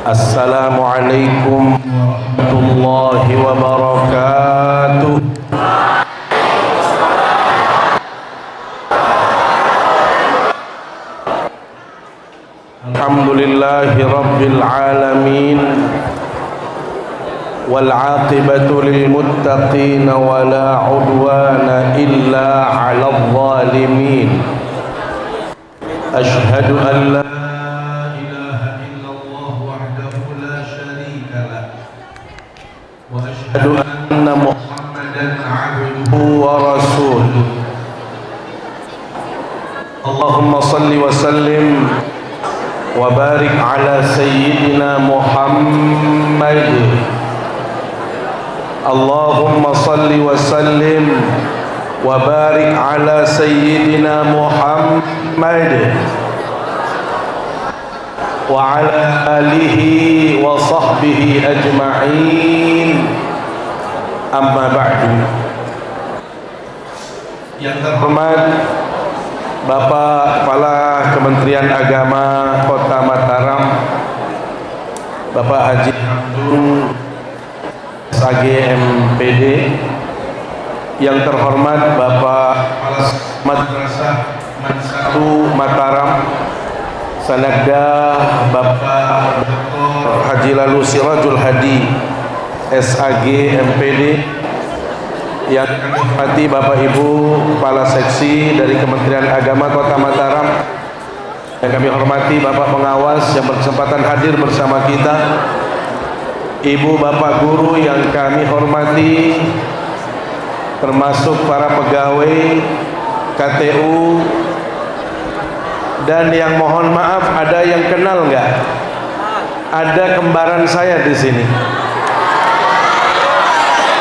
Assalamualaikum warahmatullahi wabarakatuh. Alhamdulillahi rabbil alamin, wal aqibatu lil muttaqin wa la udwana illa 'alal zalimin. Ashhadu an la ilaha illallah wahdahu la syarika lah, wa ashhadu anna Muhammadan 'abduhu wa rasuluh. Allahumma salli wa sallim wa barik ala sayyidina Muhammad. Allahumma salli wa sallim wa barik ala sayyidina Muhammad wa ala alihi wa sahbihi ajma'in. Amma ba'du. Yang terhormat Bapak Kepala Kementerian Agama Kota Mataram, Bapak Haji Hamdun SAG MPD. Yang terhormat Bapak Kepala Madrasah Man1 Mataram, Sanakda Bapak Dr. Haji Lalu Sirajul Hadi SAG MPD. Yang kami hormati Bapak Ibu Kepala Seksi dari Kementerian Agama Kota Mataram, yang kami hormati Bapak Pengawas yang berkesempatan hadir bersama kita, Ibu Bapak Guru yang kami hormati, termasuk para pegawai KTU, dan yang mohon maaf, ada yang kenal nggak? Ada kembaran saya di sini.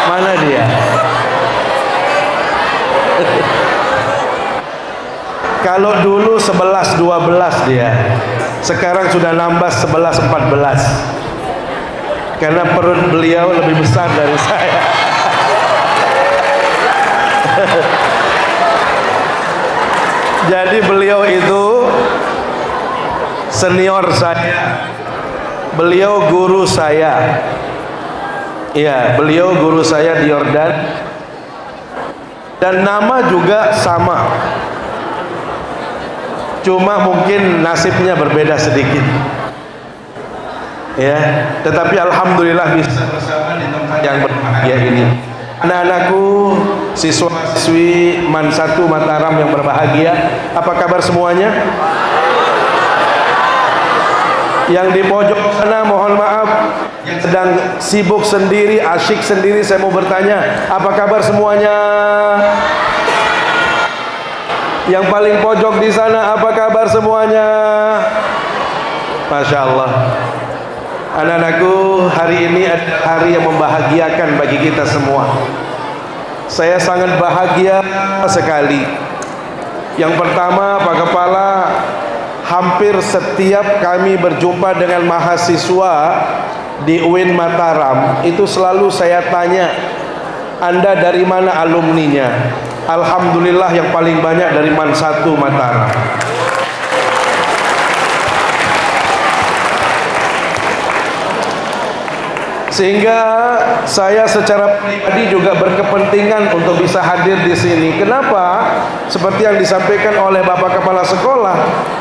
Mana dia? Kalau dulu 11-12 dia, sekarang sudah nambah 11-14, karena perut beliau lebih besar dari saya. Jadi beliau itu senior saya, beliau guru saya. Iya, beliau guru saya di Yordan, dan nama juga sama, cuma mungkin nasibnya berbeda sedikit, ya. Tetapi alhamdulillah bisa bersama di tempat yang berbahagia ini. Anak-anakku, siswa-siswi Man1 Mataram yang berbahagia, apa kabar semuanya? Yang di pojok sana mohon maaf, yang sedang sibuk sendiri, asyik sendiri, saya mau bertanya, apa kabar semuanya? Yang paling pojok di sana, apa kabar semuanya? Masya Allah. Anak-anakku, hari ini adalah hari yang membahagiakan bagi kita semua. Saya sangat bahagia sekali. Yang pertama, Pak Kepala, hampir setiap kami berjumpa dengan mahasiswa di UIN Mataram, itu selalu saya tanya, Anda dari mana alumninya? Alhamdulillah yang paling banyak dari Man1 Mataram. Sehingga saya secara pribadi juga berkepentingan untuk bisa hadir di sini. Kenapa? Seperti yang disampaikan oleh Bapak Kepala Sekolah,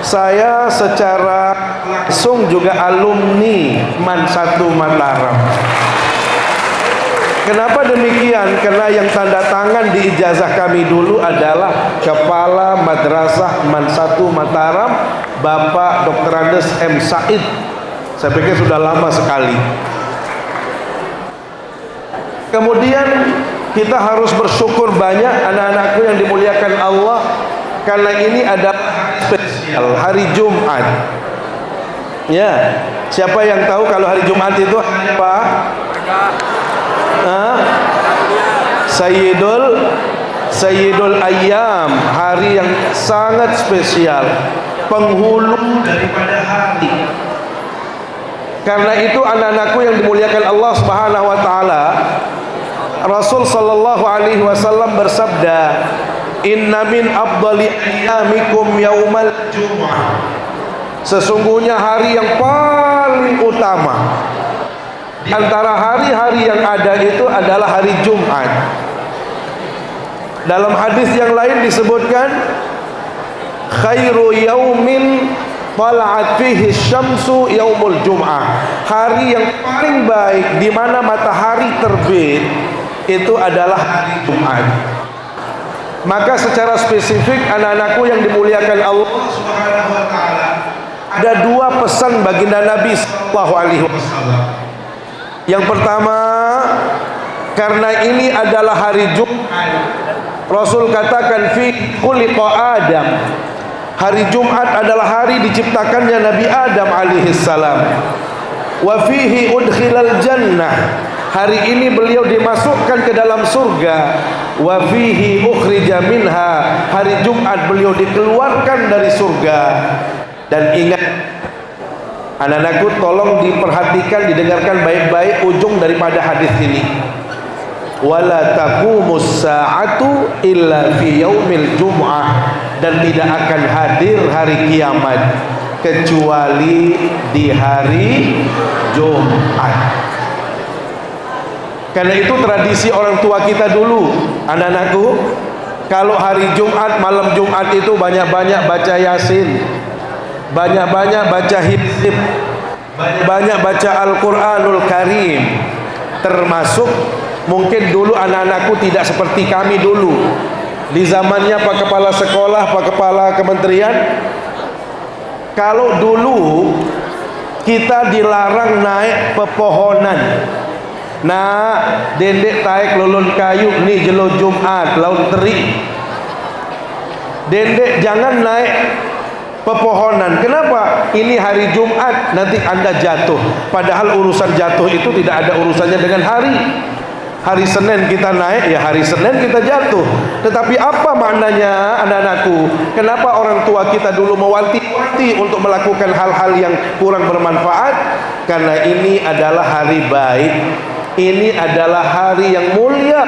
saya secara langsung juga alumni Man1 Mataram. Kenapa demikian? Karena yang tanda tangan di ijazah kami dulu adalah Kepala Madrasah Man1 Mataram, Bapak Dr. Andes M. Said. Saya pikir sudah lama sekali. Kemudian kita harus bersyukur banyak, anak-anakku yang dimuliakan Allah, karena ini adalah hari spesial, hari Jumat. Ya, siapa yang tahu kalau hari Jumat itu apa? Sayyidul Ayyam, hari yang sangat spesial, penghulu daripada hari. Karena itu anak-anakku yang dimuliakan Allah Subhanahu wa taala, Rasul sallallahu alaihi wasallam bersabda, "Inna min afdali ayyamikum yaumal jumu'ah." Sesungguhnya hari yang paling utama antara hari-hari yang ada itu adalah hari Jumat. Dalam hadis yang lain disebutkan, khairu yaumin tala'at fihi syamsu yaumul jum'ah. Hari yang paling baik di mana matahari terbit itu adalah hari Jumat. Maka secara spesifik anak-anakku yang dimuliakan Allah Subhanahu wa taala, ada dua pesan baginda Nabi sallallahu alaihi wasallam. Yang pertama, karena ini adalah hari Jumat, Rasul katakan fi khuliqa Adam. Hari Jumat adalah hari diciptakannya Nabi Adam alaihissalam. Wa fihi udkhilal jannah. Hari ini beliau dimasukkan ke dalam surga. Wa fihi ukhrija minha. Hari Jumat beliau dikeluarkan dari surga. Dan ingat, anak-anakku, tolong diperhatikan, didengarkan baik-baik ujung daripada hadis ini. Wala taqumus sa'atu illa fi yaumil jum'ah. Dan tidak akan hadir hari kiamat kecuali di hari Jumat. Karena itu tradisi orang tua kita dulu, anak-anakku, kalau hari Jumat, malam Jumat itu banyak-banyak baca Yasin, banyak-banyak baca hizib, banyak baca Al-Quranul Karim. Termasuk mungkin dulu anak-anakku tidak seperti kami dulu. Di zamannya Pak Kepala Sekolah, Pak Kepala Kementerian, kalau dulu kita dilarang naik pepohonan. Nah, dendek taik lulun kayu nih jelo Jumat laun terik. Dendek jangan naik pepohonan. Kenapa? Ini hari Jumat, nanti Anda jatuh. Padahal urusan jatuh itu tidak ada urusannya dengan hari. Hari Senin kita naik, ya hari Senin kita jatuh. Tetapi apa maknanya, anak-anakku? Kenapa orang tua kita dulu mewanti-wanti untuk melakukan hal-hal yang kurang bermanfaat? Karena ini adalah hari baik, ini adalah hari yang mulia.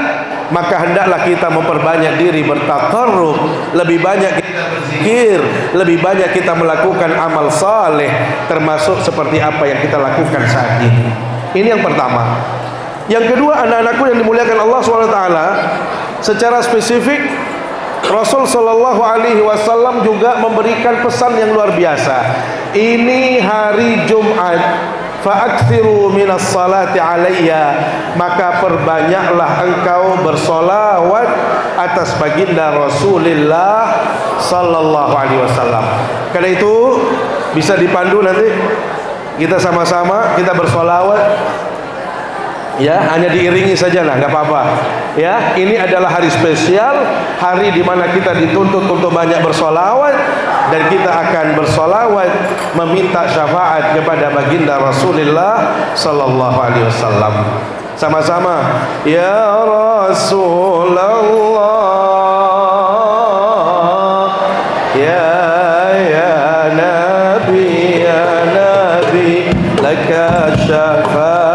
Maka hendaklah kita memperbanyak diri bertaqarrub, lebih banyak kita berzikir, lebih banyak kita melakukan amal saleh, termasuk seperti apa yang kita lakukan saat ini. Ini yang pertama. Yang kedua, anak-anakku yang dimuliakan Allah SWT, secara spesifik Rasul Shallallahu Alaihi Wasallam juga memberikan pesan yang luar biasa. Ini hari Jumat, fa'akthiru minas salati alayya, maka perbanyaklah engkau bersolawat atas baginda Rasulullah Sallallahu Alaihi Wasallam. Karena itu bisa dipandu nanti kita sama-sama kita bersolawat. Ya, hanya diiringi saja lah, nggak apa-apa. Ya, ini adalah hari spesial, hari di mana kita dituntut untuk banyak bersolawat, dan kita akan bersolawat meminta syafaat kepada baginda Rasulullah Sallallahu Alaihi Wasallam. Sama-sama, ya Rasulullah, ya Nabi, laka syafaat.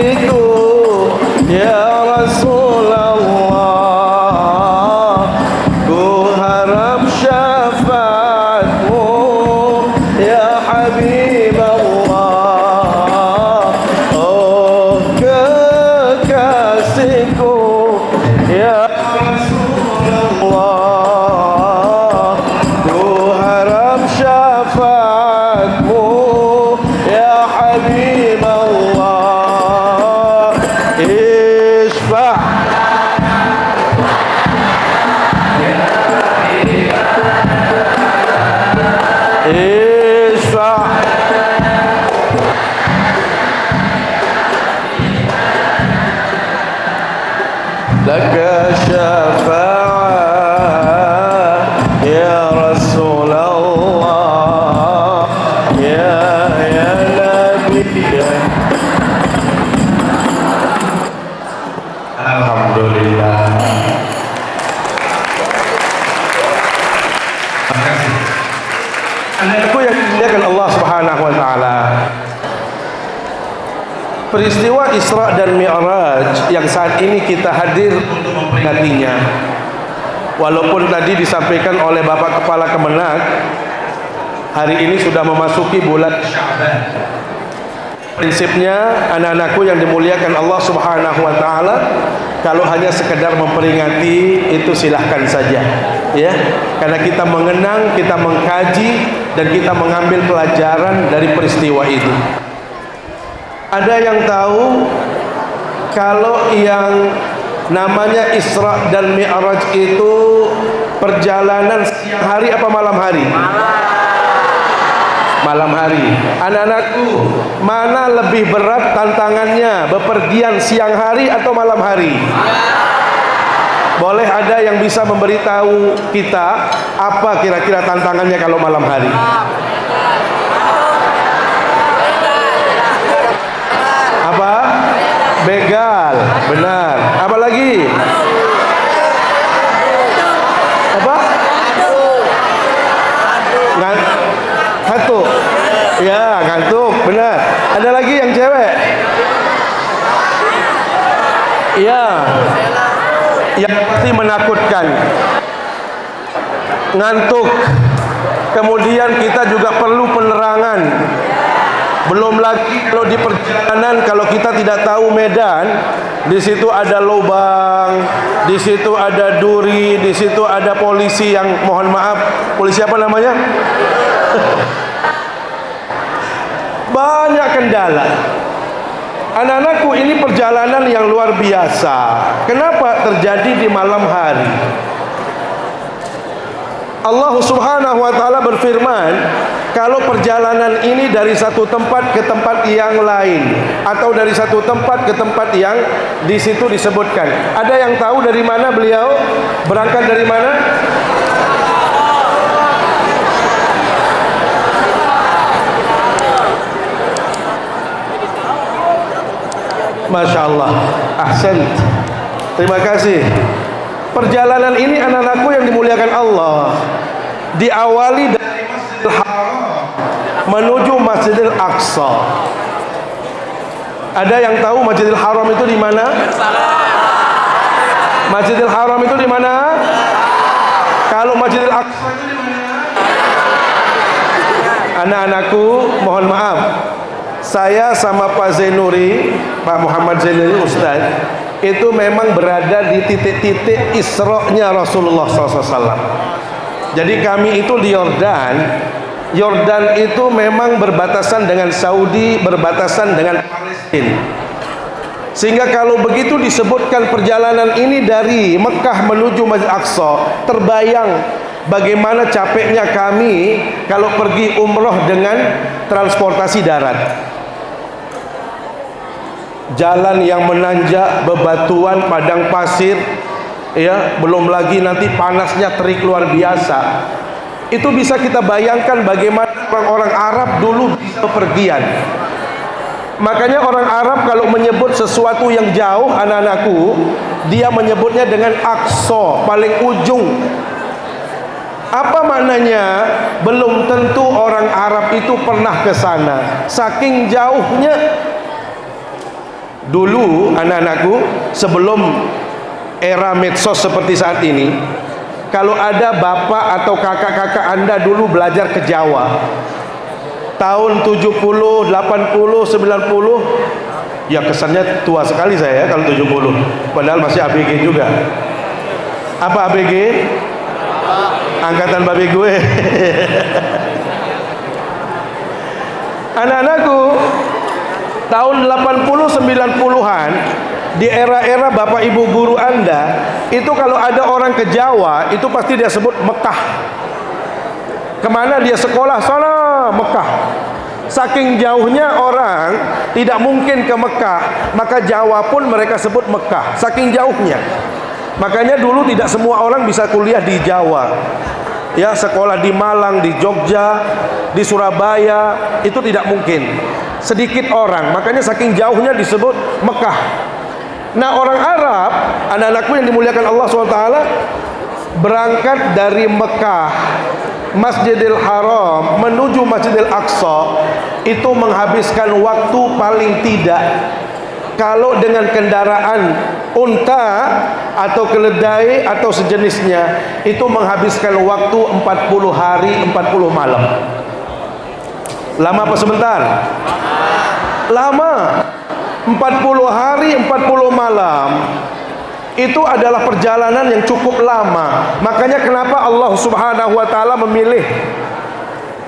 kekasihku ya Rasulullah, ku harap syafaatmu ya Habib Allah. Oh kekasihku ya Rasulullah, ku harap syafaatmu ya Habib Allah. Isfa' isfa' laka syafa'ah ya Rasulullah, ya Nabi. Alhamdulillah. Anakku yang dimuliakan Allah Subhanahu wa taala, peristiwa Isra dan Mi'raj yang saat ini kita hadir untuk memperingatinya, walaupun tadi disampaikan oleh Bapak Kepala Kemenag, hari ini sudah memasuki bulan Sya'ban. Prinsipnya anak-anakku yang dimuliakan Allah Subhanahu wa taala, kalau hanya sekedar memperingati itu silahkan saja ya, karena kita mengenang, kita mengkaji dan kita mengambil pelajaran dari peristiwa itu. Ada yang tahu kalau yang namanya Isra dan Mi'raj itu perjalanan siang hari apa malam hari? Malam hari. Anak-anakku, mana lebih berat tantangannya, bepergian siang hari atau malam hari? Boleh ada yang bisa memberitahu kita apa kira-kira tantangannya kalau malam hari? Apa? Begal. Benar. Apa lagi? Apa? Ngantuk. Ya, ngantuk. Benar. Ada lagi yang cewek? Ya. Yang pasti menakutkan. Ngantuk. Kemudian kita juga perlu penerangan. Belum lagi kalau di perjalanan, kalau kita tidak tahu medan, di situ ada lubang, di situ ada duri, di situ ada polisi yang mohon maaf, polisi apa namanya? Banyak kendala. Anak-anakku, ini perjalanan yang luar biasa. Kenapa terjadi di malam hari? Allah Subhanahu wa taala berfirman, kalau perjalanan ini dari satu tempat ke tempat yang lain atau dari satu tempat ke tempat yang di situ disebutkan. Ada yang tahu dari mana beliau berangkat, dari mana? Masya Allah, ahsan. Terima kasih. Perjalanan ini anak-anakku yang dimuliakan Allah diawali dari Masjidil Haram menuju Masjidil Aqsa. Ada yang tahu Masjidil Haram itu di mana? Masjidil Haram itu di mana? Kalau Masjidil Aqsa itu di mana? Anak-anakku, mohon maaf, saya sama Pak Zainuri, Pak Muhammad Zainuri Ustaz, itu memang berada di titik-titik Isra-nya Rasulullah SAW. Jadi kami itu di Yordan. Yordan itu memang berbatasan dengan Saudi, berbatasan dengan Palestina. Sehingga kalau begitu disebutkan perjalanan ini dari Mekah menuju Masjid Aqsa, terbayang bagaimana capeknya kami kalau pergi umroh dengan transportasi darat. Jalan yang menanjak, bebatuan, padang pasir, ya, belum lagi nanti panasnya terik luar biasa. Itu bisa kita bayangkan bagaimana orang-orang Arab dulu bepergian. Makanya orang Arab kalau menyebut sesuatu yang jauh, anak-anakku, dia menyebutnya dengan Aqsa, paling ujung. Apa maknanya? Belum tentu orang Arab itu pernah ke sana, saking jauhnya. Dulu anak-anakku, sebelum era medsos seperti saat ini, kalau ada bapak atau kakak-kakak Anda dulu belajar ke Jawa tahun 70, 80, 90, ya kesannya tua sekali saya kalau 70, padahal masih ABG juga. Apa ABG? Angkatan babi gue. Anak-anakku, tahun 80 90-an, di era-era bapak ibu guru Anda, itu kalau ada orang ke Jawa, itu pasti dia sebut Mekah. Kemana dia sekolah? Sana Mekah. Saking jauhnya orang tidak mungkin ke Mekah, maka Jawa pun mereka sebut Mekah. Saking jauhnya. Makanya dulu tidak semua orang bisa kuliah di Jawa. Ya, sekolah di Malang, di Jogja, di Surabaya, itu tidak mungkin. Sedikit orang, makanya saking jauhnya disebut Mekah. Nah, orang Arab, anak-anakku yang dimuliakan Allah SWT, berangkat dari Mekah, Masjidil Haram menuju Masjidil Aqsa, itu menghabiskan waktu paling tidak, kalau dengan kendaraan unta atau keledai atau sejenisnya, itu menghabiskan waktu 40 hari 40 malam. Lama apa sebentar? Lama. 40 hari 40 malam itu adalah perjalanan yang cukup lama. Makanya kenapa Allah Subhanahu wa taala memilih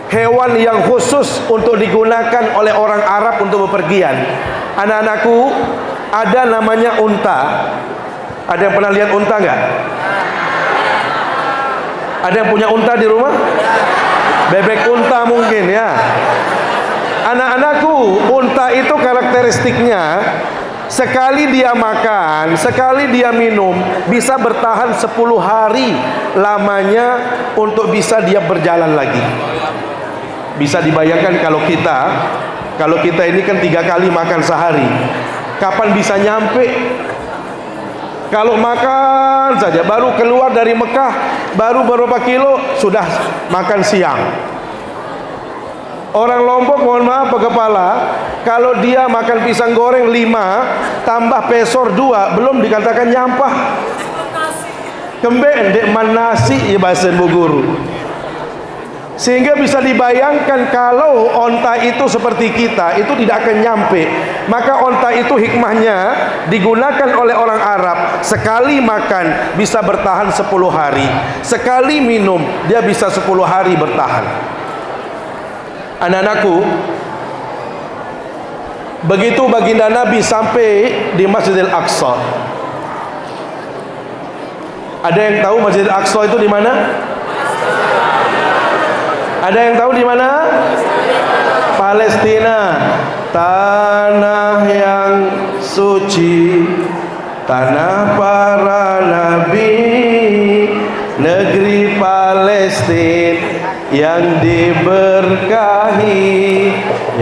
hewan yang khusus untuk digunakan oleh orang Arab untuk bepergian. Anak-anakku, ada namanya unta. Ada yang pernah lihat unta enggak? Ada yang punya unta di rumah? Bebek unta mungkin ya. Anak-anakku, unta itu karakteristiknya, sekali dia makan, sekali dia minum, bisa bertahan 10 hari lamanya untuk bisa dia berjalan lagi. Bisa dibayangkan kalau kita ini kan 3 kali makan sehari, kapan bisa nyampe? Kalau makan saja, baru keluar dari Mekah, baru beberapa kilo sudah makan siang. Orang Lombok, mohon maaf Pak Kepala, kalau dia makan pisang goreng 5 tambah pesor 2, belum dikatakan nyampah. Kembe ndek manasi ya bahasa Bu Guru. Sehingga bisa dibayangkan kalau onta itu seperti kita, itu tidak akan nyampe. Maka onta itu hikmahnya digunakan oleh orang Arab. Sekali makan bisa bertahan 10 hari, sekali minum dia bisa 10 hari bertahan. Anak-anakku, begitu baginda Nabi sampai di Masjidil Aqsa. Ada yang tahu Masjidil Aqsa itu di mana? Ada yang tahu di mana? Palestina, tanah yang suci, tanah para nabi, negeri Palestina yang diberkahi.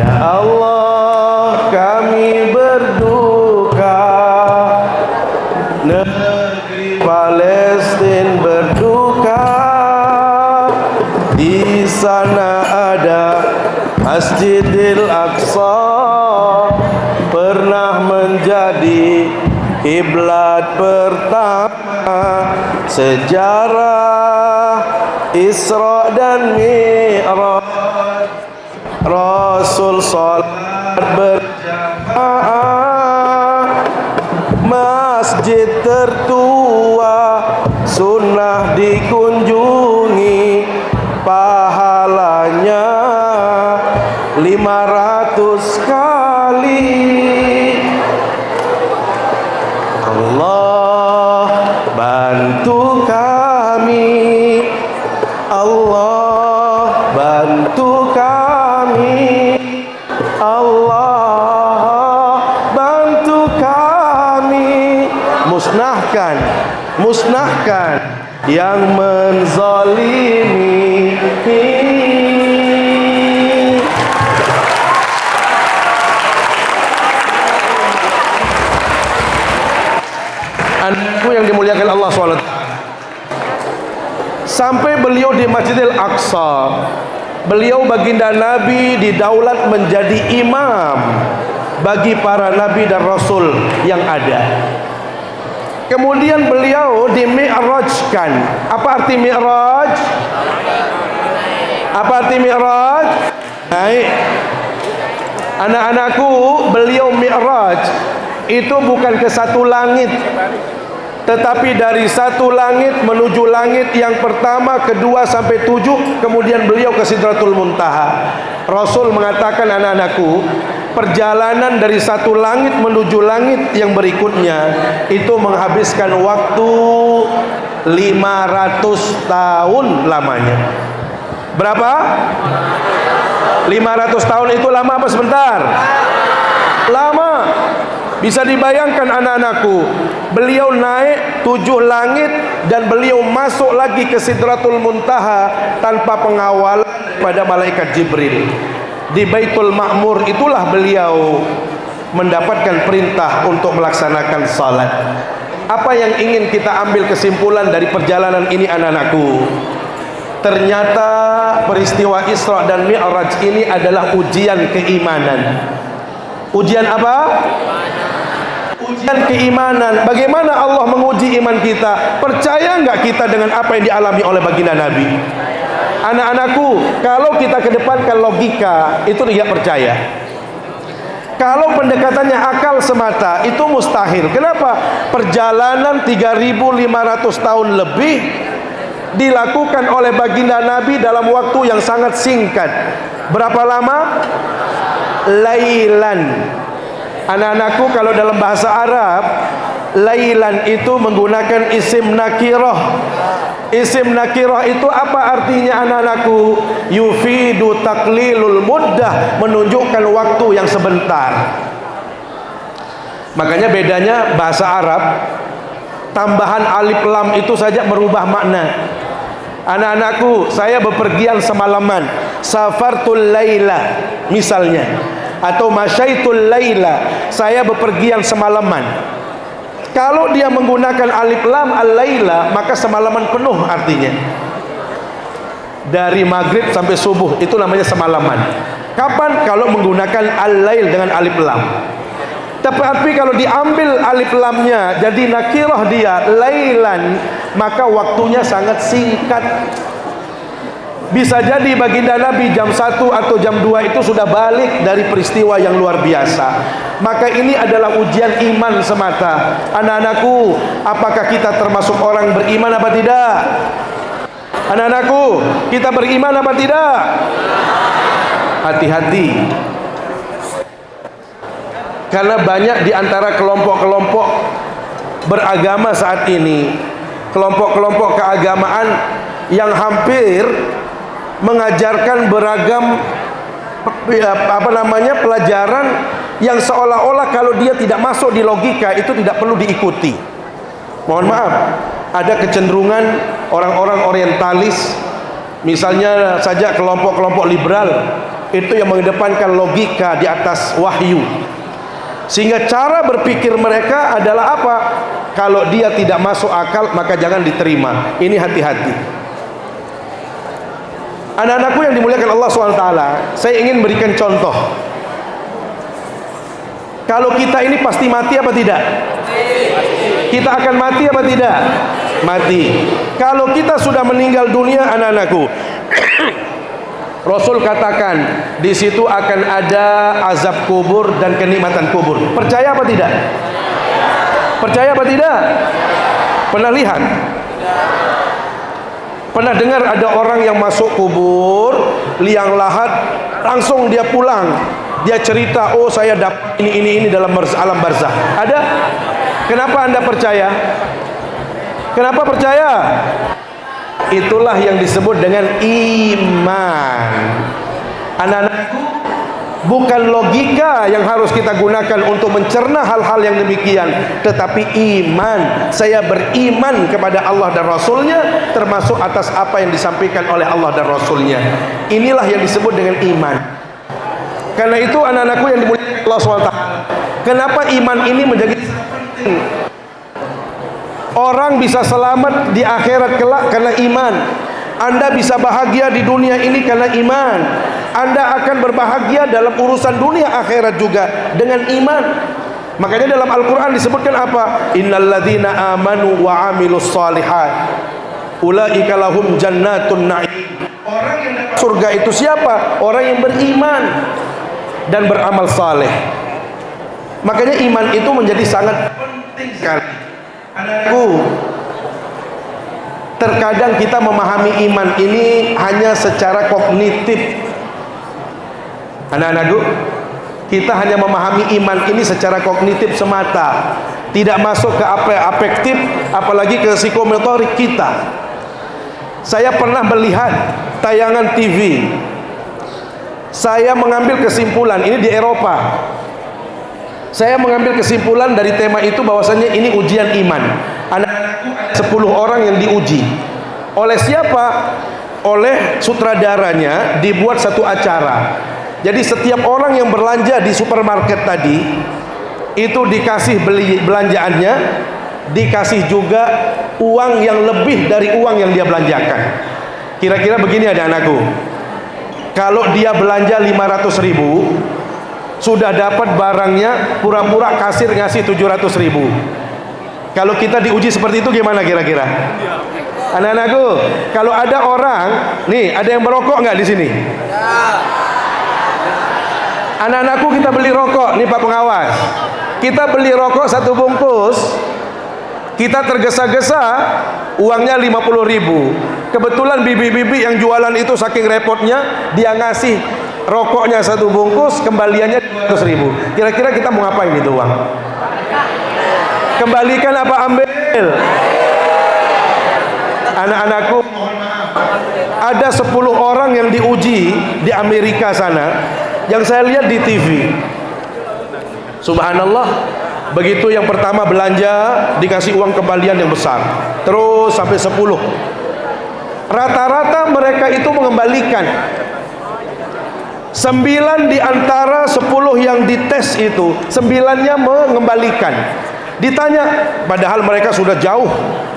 Ya Allah, kami berduka, negeri Palestina berduka. Di sana ada Masjidil Aqsa, pernah menjadi kiblat pertama sejarah Isra dan Mi'raj. Rasul salat berjamaah, masjid tertua sunnah dikunjungi, pahalanya 500 kali. Allah bantu kami, Allah bantu kami, Allah bantu kami. Musnahkan yang menzalimi. Anakku yang dimuliakan Allah SWT, sampai beliau di Masjidil Aqsa, beliau baginda Nabi didaulat menjadi imam bagi para nabi dan rasul yang ada. Kemudian beliau dimi'rajkan. Apa arti mi'raj? Apa arti mi'raj? Naik. Anak-anakku, beliau mi'raj itu bukan ke satu langit, tetapi dari satu langit menuju langit yang pertama, kedua sampai 7, kemudian beliau ke Sidratul Muntaha. Rasul mengatakan, anak-anakku, perjalanan dari satu langit menuju langit yang berikutnya itu menghabiskan waktu 500 tahun lamanya. Berapa? 500 tahun itu lama apa sebentar? Lama. Bisa dibayangkan anak-anakku, beliau naik 7 langit dan beliau masuk lagi ke Sidratul Muntaha tanpa pengawalan pada malaikat Jibril. Di Baitul Ma'mur itulah beliau mendapatkan perintah untuk melaksanakan salat. Apa yang ingin kita ambil kesimpulan dari perjalanan ini, anak-anakku? Ternyata peristiwa Isra dan Mi'raj ini adalah ujian keimanan. Ujian apa? Ujian keimanan. Bagaimana Allah menguji iman kita? Percaya enggak kita dengan apa yang dialami oleh baginda Nabi? Anak-anakku, kalau kita kedepankan logika, itu tidak percaya. Kalau pendekatannya akal semata, itu mustahil. Kenapa? Perjalanan 3.500 tahun lebih dilakukan oleh baginda Nabi dalam waktu yang sangat singkat. Berapa lama? Lailan. Anak-anakku, kalau dalam bahasa Arab, lailan itu menggunakan isim nakirah. Isim nakirah itu apa artinya, anak-anakku? Yufidu taqlilul muddah, menunjukkan waktu yang sebentar. Makanya bedanya bahasa Arab, tambahan alif lam itu saja merubah makna. Anak-anakku, saya bepergian semalaman, safartul laila misalnya, atau masyaitul laila, saya bepergian semalaman. Kalau dia menggunakan alif lam al-laila, maka semalaman penuh artinya. Dari maghrib sampai subuh itu namanya semalaman. Kapan? Kalau menggunakan al-lail dengan alif lam. Tapi kalau diambil alif lamnya jadi nakirah dia, lailan, maka waktunya sangat singkat. Bisa jadi baginda Nabi jam 1 atau jam 2 itu sudah balik dari peristiwa yang luar biasa. Maka ini adalah ujian iman semata. Anak-anakku, apakah kita termasuk orang beriman apa tidak? Anak-anakku, kita beriman apa tidak? Hati-hati. Karena banyak di antara kelompok-kelompok beragama saat ini, kelompok-kelompok keagamaan yang hampir mengajarkan beragam pelajaran yang seolah-olah kalau dia tidak masuk di logika itu tidak perlu diikuti. Mohon maaf, ada kecenderungan orang-orang orientalis, misalnya saja kelompok-kelompok liberal, itu yang mengedepankan logika di atas wahyu. Sehingga cara berpikir mereka adalah apa? Kalau dia tidak masuk akal maka jangan diterima. Ini hati-hati. Anak-anakku yang dimuliakan Allah SWT, saya ingin berikan contoh. Kalau kita ini pasti mati apa tidak? Kita akan mati apa tidak? Mati. Kalau kita sudah meninggal dunia, anak-anakku, Rasul katakan di situ akan ada azab kubur dan kenikmatan kubur. Percaya apa tidak? Percaya apa tidak? Pernah lihat? Pernah dengar ada orang yang masuk kubur liang lahat, langsung dia pulang, dia cerita, oh saya dapat ini dalam alam barzah. Ada? Kenapa Anda percaya? Kenapa percaya? Itulah yang disebut dengan iman. Anak-anakku, bukan logika yang harus kita gunakan untuk mencerna hal-hal yang demikian, tetapi iman. Saya beriman kepada Allah dan Rasulnya, termasuk atas apa yang disampaikan oleh Allah dan Rasulnya. Inilah yang disebut dengan iman. Karena itu anak-anakku yang dimuliakan Allah SWT, kenapa iman ini menjadi penting? Orang bisa selamat di akhirat kelak karena iman. Anda bisa bahagia di dunia ini karena iman. Anda akan berbahagia dalam urusan dunia akhirat juga dengan iman. Makanya dalam Al-Quran disebutkan apa? Innalladzina amanu wa amilus shalihat ulaika lahum jannatun na'im. Orang yang dapat surga itu siapa? Orang yang beriman dan beramal saleh. Makanya iman itu menjadi sangat penting sekali. Terkadang kita memahami iman ini hanya secara kognitif. Anak-anakku, kita hanya memahami iman ini secara kognitif semata, tidak masuk ke afektif, apalagi ke psikomotorik kita. Saya pernah melihat tayangan TV. Saya mengambil kesimpulan, ini di Eropa. Saya mengambil kesimpulan dari tema itu bahwasanya ini ujian iman. Anak-anakku ada 10 orang yang diuji. Oleh siapa? Oleh sutradaranya dibuat satu acara. Jadi setiap orang yang belanja di supermarket tadi itu dikasih belanjaannya, dikasih juga uang yang lebih dari uang yang dia belanjakan. Kira-kira begini ada anakku, kalau dia belanja 500.000, sudah dapat barangnya, pura-pura kasir ngasih 700.000. Kalau kita diuji seperti itu gimana kira-kira? Anak-anakku, kalau ada orang, nih ada yang merokok nggak di sini? Anak-anakku, kita beli rokok, nih Pak Pengawas. Kita beli rokok 1 bungkus, kita tergesa-gesa, uangnya 50.000. Kebetulan bibi-bibi yang jualan itu saking repotnya, dia ngasih rokoknya 1 bungkus, kembaliannya 200.000. Kira-kira kita mau ngapain itu uang? Kembalikan apa ambil? Anak-anakku, ada 10 orang yang diuji di Amerika sana, yang saya lihat di TV. Subhanallah, begitu yang pertama belanja dikasih uang kembalian yang besar, terus sampai 10. Rata-rata mereka itu mengembalikan. 9 di antara 10 yang dites itu, 9-nya mengembalikan. Ditanya, padahal mereka sudah jauh.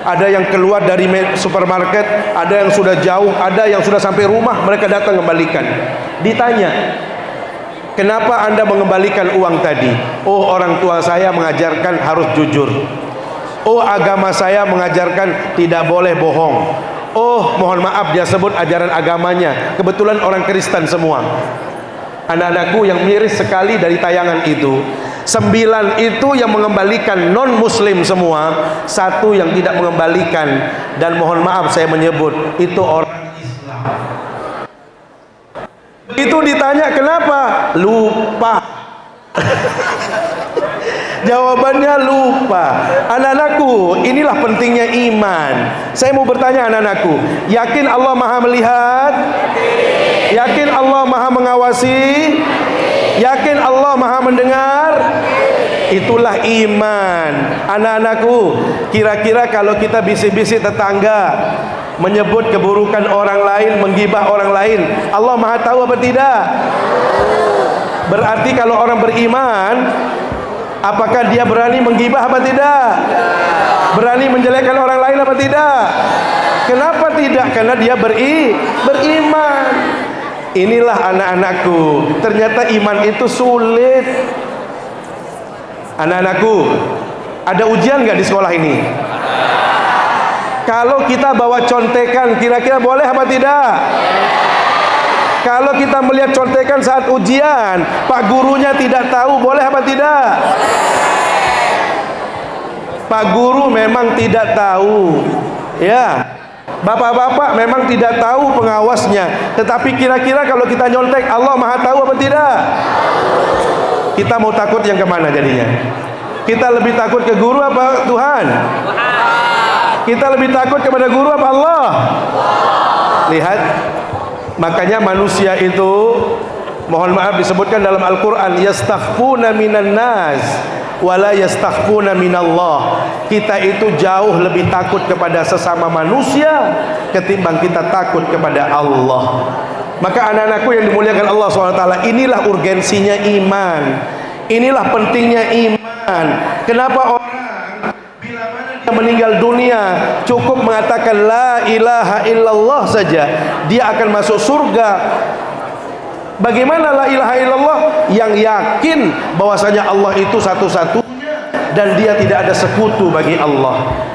Ada yang keluar dari supermarket, ada yang sudah jauh, ada yang sudah sampai rumah, mereka datang kembalikan. Ditanya, kenapa Anda mengembalikan uang tadi? Oh, orang tua saya mengajarkan harus jujur. Oh, agama saya mengajarkan tidak boleh bohong. Oh, mohon maaf, dia sebut ajaran agamanya. Kebetulan orang Kristen semua. Anak-anakku, yang miris sekali dari tayangan itu, 9 itu yang mengembalikan, non muslim semua, 1 yang tidak mengembalikan. Dan mohon maaf saya menyebut, itu orang Islam. Itu ditanya kenapa? Lupa. Jawabannya lupa. Anak-anakku, inilah pentingnya iman. Saya mau bertanya anak-anakku, yakin Allah Maha melihat? Yakin Allah Maha mengawasi? Yakin Allah Maha mendengar? Itulah iman. Anak-anakku, kira-kira kalau kita bisik-bisik tetangga, menyebut keburukan orang lain, menggibah orang lain, Allah Maha tahu apa tidak? Berarti kalau orang beriman, apakah dia berani menggibah apa tidak? Berani menjelekkan orang lain apa tidak? Kenapa tidak? Karena dia beriman. Inilah anak-anakku, ternyata iman itu sulit. Anak-anakku, ada ujian nggak di sekolah ini? Kalau kita bawa contekan, kira-kira boleh apa tidak? Kalau kita melihat contekan saat ujian, Pak gurunya tidak tahu, boleh apa tidak? Pak guru memang tidak tahu, ya. Bapak-bapak memang tidak tahu pengawasnya. Tetapi kira-kira kalau kita nyontek, Allah Maha tahu apa tidak? Kita mau takut yang kemana jadinya? Kita lebih takut ke guru apa Tuhan? Kita lebih takut kepada guru apa Allah? Lihat, makanya manusia itu, mohon maaf disebutkan dalam Al-Quran, yastakhfuna minan nas wala yastakhfuna minallah. Kita itu jauh lebih takut kepada sesama manusia ketimbang kita takut kepada Allah. Maka anak-anakku yang dimuliakan Allah SWT, inilah urgensinya iman, inilah pentingnya iman. Kenapa orang bila mana dia meninggal dunia cukup mengatakan la ilaha illallah saja, dia akan masuk surga. Bagaimana la ilaha illallah? Yang yakin bahwasanya Allah itu satu-satunya dan dia tidak ada sekutu bagi Allah.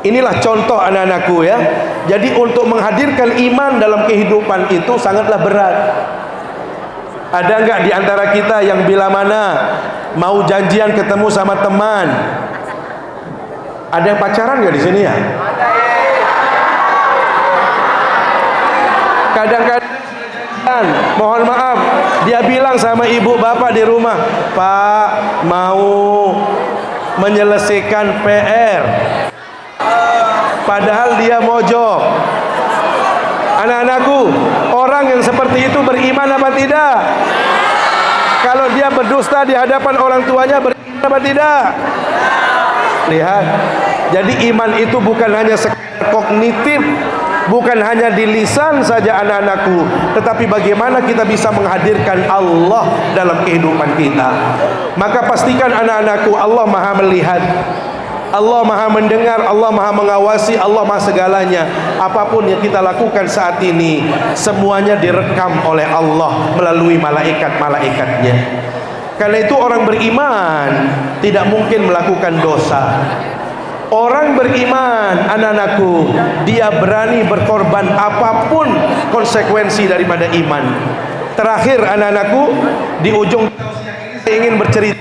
Inilah contoh anak-anakku ya. Jadi untuk menghadirkan iman dalam kehidupan itu sangatlah berat. Ada enggak di antara kita yang bila mana mau janjian ketemu sama teman? Ada yang pacaran enggak di sini ya? Kadang-kadang mohon maaf, dia bilang sama ibu bapak di rumah, "Pak, mau menyelesaikan PR." Padahal dia mojok. Anak-anakku, orang yang seperti itu beriman apa tidak? Kalau dia berdusta di hadapan orang tuanya, beriman apa tidak? Lihat, jadi iman itu bukan hanya sekedar kognitif, bukan hanya di lisan saja anak-anakku, tetapi bagaimana kita bisa menghadirkan Allah dalam kehidupan kita. Maka pastikan anak-anakku, Allah Maha melihat, Allah Maha mendengar, Allah Maha mengawasi, Allah Maha segalanya. Apapun yang kita lakukan saat ini, semuanya direkam oleh Allah melalui malaikat-malaikatnya. Karena itu orang beriman tidak mungkin melakukan dosa. Orang beriman, anak-anakku, dia berani berkorban apapun konsekuensi daripada iman. Terakhir anak-anakku, di ujung saya ingin bercerita.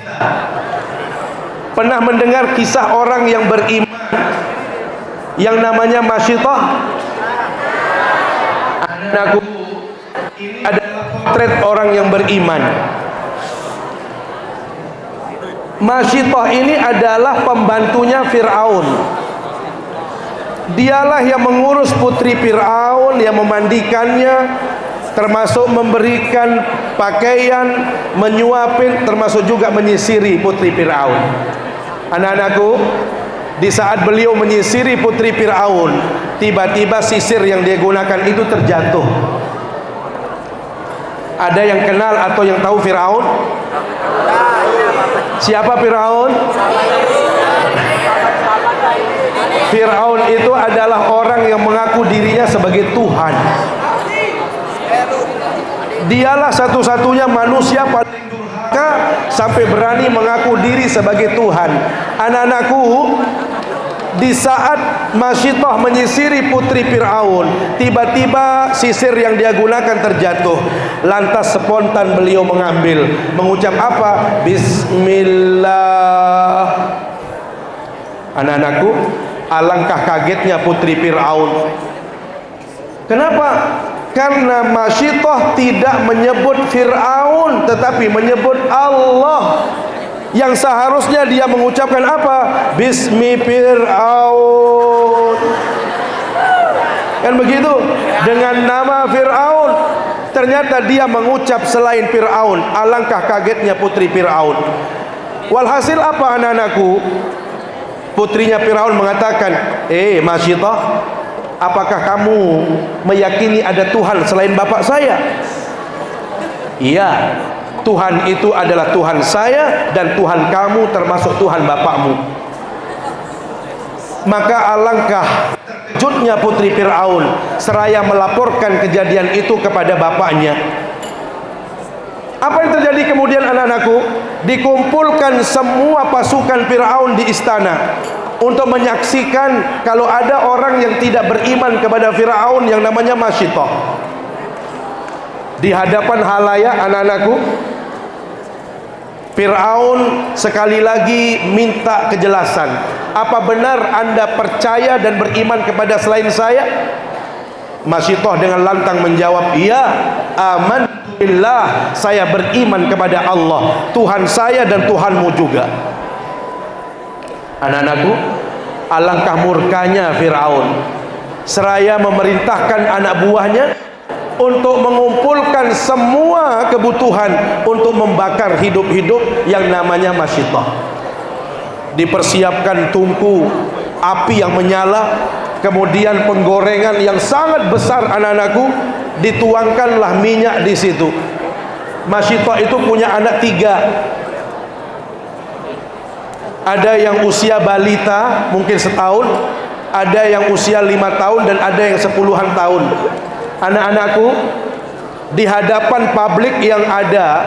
Pernah mendengar kisah orang yang beriman yang namanya Masyitah? Anak-anakku, ini adalah potret orang yang beriman. Masyitah ini adalah pembantunya Fir'aun. Dialah yang mengurus putri Fir'aun, yang memandikannya, termasuk memberikan pakaian, menyuapin, termasuk juga menyisiri putri Fir'aun. Anak-anakku, di saat beliau menyisiri putri Fir'aun, tiba-tiba sisir yang dia gunakan itu terjatuh. Ada yang kenal atau yang tahu Fir'aun? Siapa Fir'aun? Fir'aun itu adalah orang yang mengaku dirinya sebagai Tuhan. Dialah satu-satunya manusia paling durhaka sampai berani mengaku diri sebagai Tuhan. Anak-anakku, di saat Masyitah menyisiri putri Fir'aun, tiba-tiba sisir yang dia gunakan terjatuh. Lantas spontan beliau mengucap apa? Bismillah. Anak-anakku, alangkah kagetnya putri Fir'aun. Kenapa? Karena Masyitah tidak menyebut Fir'aun, tetapi menyebut Allah. Yang seharusnya dia mengucapkan apa? Bismi Fir'aun. Kan begitu? Dengan nama Fir'aun. Ternyata dia mengucap selain Fir'aun. Alangkah kagetnya putri Fir'aun. Walhasil apa anak-anakku? Putrinya Fir'aun mengatakan, Masyitah, apakah kamu meyakini ada Tuhan selain bapak saya? Iya, Tuhan itu adalah Tuhan saya dan Tuhan kamu termasuk Tuhan bapakmu. Maka alangkah terkejutnya putri Fir'aun seraya melaporkan kejadian itu kepada bapaknya. Apa yang terjadi kemudian anak-anakku? Dikumpulkan semua pasukan Fir'aun di istana untuk menyaksikan kalau ada orang yang tidak beriman kepada Fir'aun yang namanya Masyitah. Di hadapan halayak anak-anakku, Fir'aun sekali lagi minta kejelasan. Apa benar anda percaya dan beriman kepada selain saya? Masyitah dengan lantang menjawab, iya, amanillah, saya beriman kepada Allah, Tuhan saya dan Tuhanmu juga. Anak-anakku, alangkah murkanya Fir'aun seraya memerintahkan anak buahnya untuk mengumpulkan semua kebutuhan untuk membakar hidup-hidup yang namanya Masyitah. Dipersiapkan tungku api yang menyala, kemudian penggorengan yang sangat besar anak-anakku, dituangkanlah minyak di situ. Masyitah itu punya anak 3. Ada yang usia balita mungkin setahun, ada yang usia 5 tahun, dan ada yang 10-an tahun. Anak-anakku, di hadapan publik yang ada,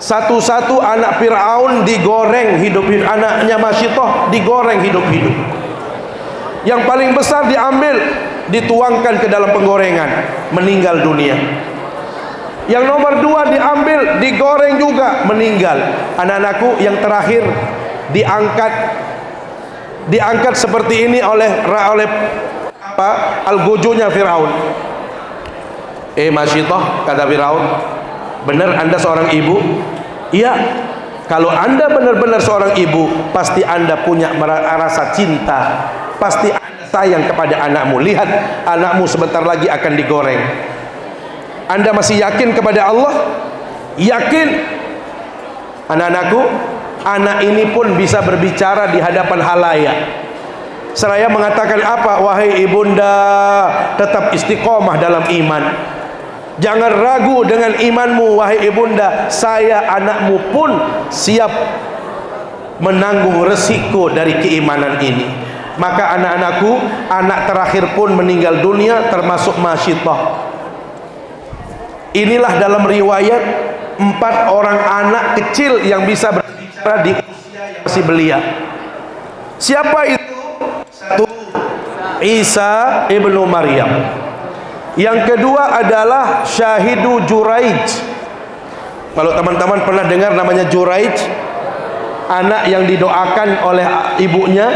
satu-satu anak Fir'aun digoreng hidup-hidup, anaknya Masyitah digoreng hidup-hidup. Yang paling besar diambil, dituangkan ke dalam penggorengan, meninggal dunia. Yang nomor 2 diambil, digoreng juga, meninggal. Anak-anakku, yang terakhir diangkat seperti ini oleh algojonya Fir'aun. Masyitah, kata Fir'aun, benar Anda seorang ibu? Iya. Kalau Anda benar-benar seorang ibu, pasti Anda punya rasa cinta, pasti Anda sayang kepada anakmu. Lihat, anakmu sebentar lagi akan digoreng. Anda masih yakin kepada Allah? Yakin. Anak-anakku, anak ini pun bisa berbicara di hadapan halayak. Seraya mengatakan apa? Wahai ibunda, tetap istiqomah dalam iman. Jangan ragu dengan imanmu, wahai ibunda. Saya anakmu pun siap menanggung resiko dari keimanan ini. Maka anak-anakku, anak terakhir pun meninggal dunia, termasuk Masyitah. Inilah dalam riwayat 4 orang anak kecil yang bisa berbicara di usia yang masih belia. Siapa itu? Satu, Isa ibnu Maryam. Yang kedua adalah Syahidu Juraij. Kalau teman-teman pernah dengar namanya Juraij, anak yang didoakan oleh ibunya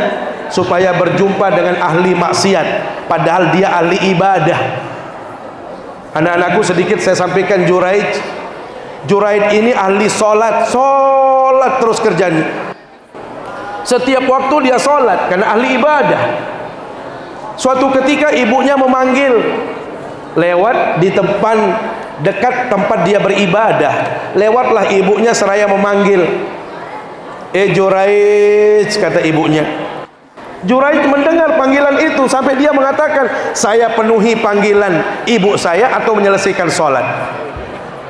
supaya berjumpa dengan ahli maksiat, padahal dia ahli ibadah. Anak-anakku, sedikit saya sampaikan Juraij. Juraij ini ahli solat terus kerjanya. Setiap waktu dia solat karena ahli ibadah. Suatu ketika ibunya memanggil, lewat di dekat tempat dia beribadah. Lewatlah ibunya seraya memanggil, Juraij, kata ibunya. Juraij mendengar panggilan itu sampai dia mengatakan, saya penuhi panggilan ibu saya atau menyelesaikan sholat.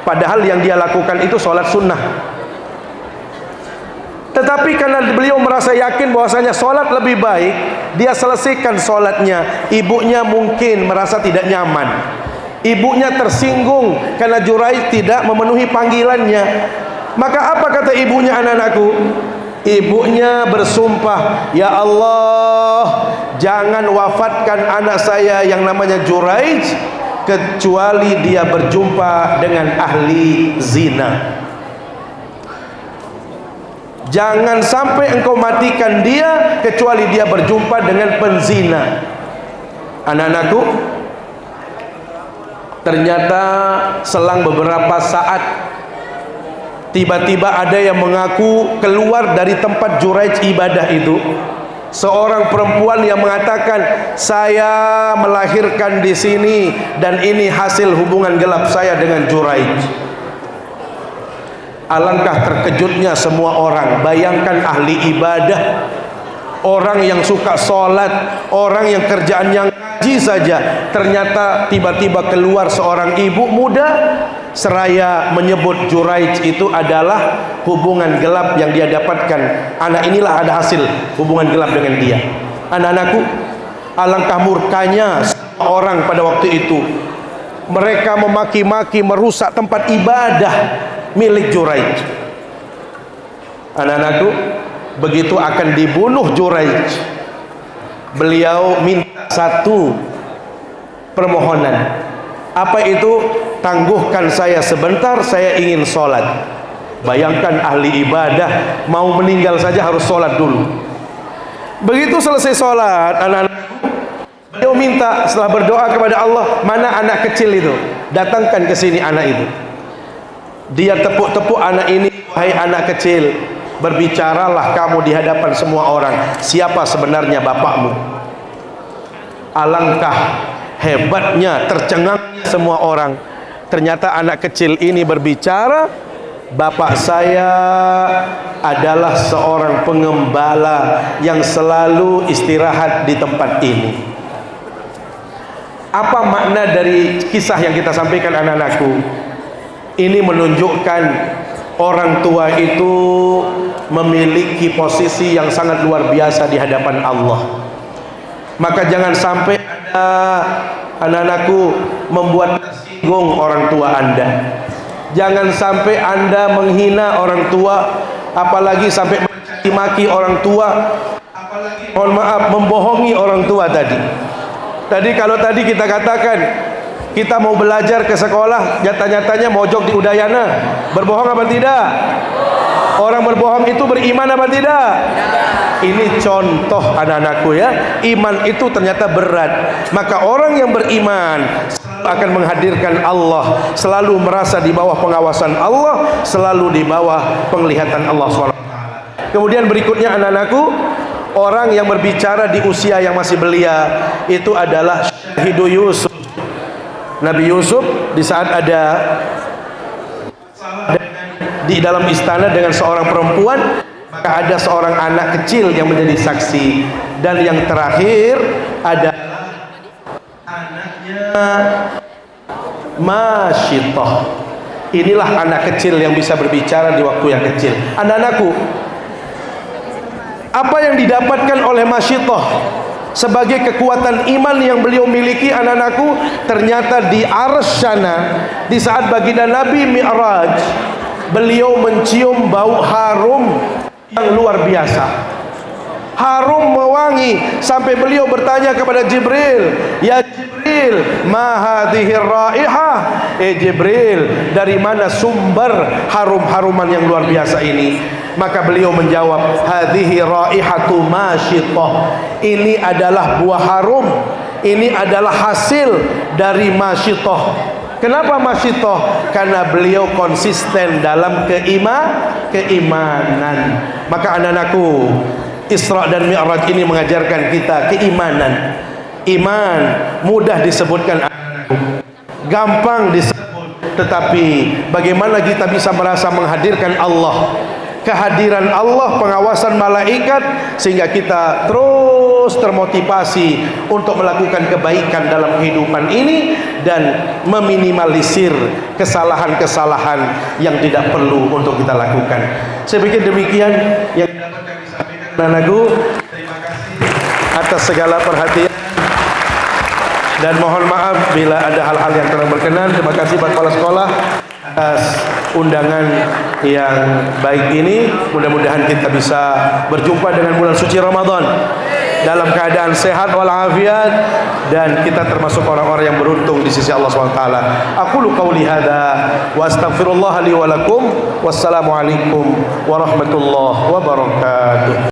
Padahal yang dia lakukan itu sholat sunnah. Tetapi karena beliau merasa yakin bahwasanya sholat lebih baik, dia selesaikan sholatnya. Ibunya mungkin merasa tidak nyaman. Ibunya tersinggung karena Juraij tidak memenuhi panggilannya. Maka apa kata ibunya, anak-anakku? Ibunya bersumpah, ya Allah, jangan wafatkan anak saya yang namanya Juraij kecuali dia berjumpa dengan ahli zina. Jangan sampai engkau matikan dia kecuali dia berjumpa dengan penzina. Anak-anakku, ternyata selang beberapa saat, tiba-tiba ada yang mengaku keluar dari tempat Juraij ibadah itu. Seorang perempuan yang mengatakan, saya melahirkan di sini dan ini hasil hubungan gelap saya dengan Juraij. Alangkah terkejutnya semua orang. Bayangkan ahli ibadah, orang yang suka sholat, orang yang kerjaannya ngaji saja, ternyata tiba-tiba keluar seorang ibu muda seraya menyebut Juraij itu adalah hubungan gelap yang dia dapatkan. Anak inilah ada hasil hubungan gelap dengan dia. Anak-anakku, alangkah murkanya orang pada waktu itu. Mereka memaki-maki, merusak tempat ibadah milik Juraij. Anak-anakku, begitu akan dibunuh Juraij, beliau minta satu permohonan. Apa itu? Tangguhkan saya sebentar, saya ingin sholat. Bayangkan ahli ibadah mau meninggal saja harus sholat dulu. Begitu selesai sholat, anak-anak, beliau minta setelah berdoa kepada Allah, mana anak kecil itu? Datangkan ke sini anak itu. Dia tepuk-tepuk anak ini, wahai anak kecil, berbicaralah kamu di hadapan semua orang, siapa sebenarnya bapakmu. Alangkah hebatnya, tercengangnya semua orang. Ternyata anak kecil ini berbicara, bapak saya adalah seorang pengembala yang selalu istirahat di tempat ini. Apa makna dari kisah yang kita sampaikan, anak-anakku? Ini menunjukkan orang tua itu memiliki posisi yang sangat luar biasa di hadapan Allah. Maka jangan sampai ada anak-anakku, membuat tersinggung orang tua Anda. Jangan sampai Anda menghina orang tua, apalagi sampai mencaci maki orang tua, apalagi mohon maaf membohongi orang tua tadi. Kalau tadi kita katakan kita mau belajar ke sekolah, nyata-nyatanya mojok di Udayana, berbohong apa tidak? Orang berbohong itu beriman apa tidak? Ini contoh anak-anakku ya, iman itu ternyata berat. Maka orang yang beriman selalu akan menghadirkan Allah, selalu merasa di bawah pengawasan Allah, selalu di bawah penglihatan Allah SWT. Kemudian berikutnya anak-anakku, orang yang berbicara di usia yang masih belia itu adalah Syahidu Yusuf. Nabi Yusuf di saat ada di dalam istana dengan seorang perempuan, maka ada seorang anak kecil yang menjadi saksi. Dan yang terakhir adalah anaknya Masyitah. Inilah anak kecil yang bisa berbicara di waktu yang kecil. Anak-anakku, apa yang didapatkan oleh Masyitah sebagai kekuatan iman yang beliau miliki, anak-anakku, ternyata di Arsy sana, di saat baginda Nabi Mi'raj, beliau mencium bau harum yang luar biasa, harum mewangi, sampai beliau bertanya kepada Jibril, ya Jibril, ma hadhihi raihah, Jibril, dari mana sumber harum-haruman yang luar biasa ini? Maka beliau menjawab, hadhihi raihatu Masyitah, ini adalah buah harum, ini adalah hasil dari Masyitah. Kenapa Masyitah? Karena beliau konsisten dalam keimanan. Maka anak-anakku, Isra dan Mi'raj ini mengajarkan kita keimanan. Iman mudah disebutkan, gampang disebut, tetapi bagaimana kita bisa merasa menghadirkan Allah, kehadiran Allah, pengawasan malaikat, sehingga kita terus termotivasi untuk melakukan kebaikan dalam kehidupan ini dan meminimalisir kesalahan-kesalahan yang tidak perlu untuk kita lakukan. Saya pikir demikian yang dapat kami sampaikan, anak-anakku. Terima kasih atas segala perhatian dan mohon maaf bila ada hal-hal yang kurang berkenan. Terima kasih Pak Kepala Sekolah atas undangan yang baik ini. Mudah-mudahan kita bisa berjumpa dengan bulan suci Ramadan dalam keadaan sehat walafiat, dan kita termasuk orang-orang yang beruntung di sisi Allah SWT. Aqulu qauli hadza wa astaghfirullah li wa lakum. Wassalamualaikum warahmatullahi wabarakatuh.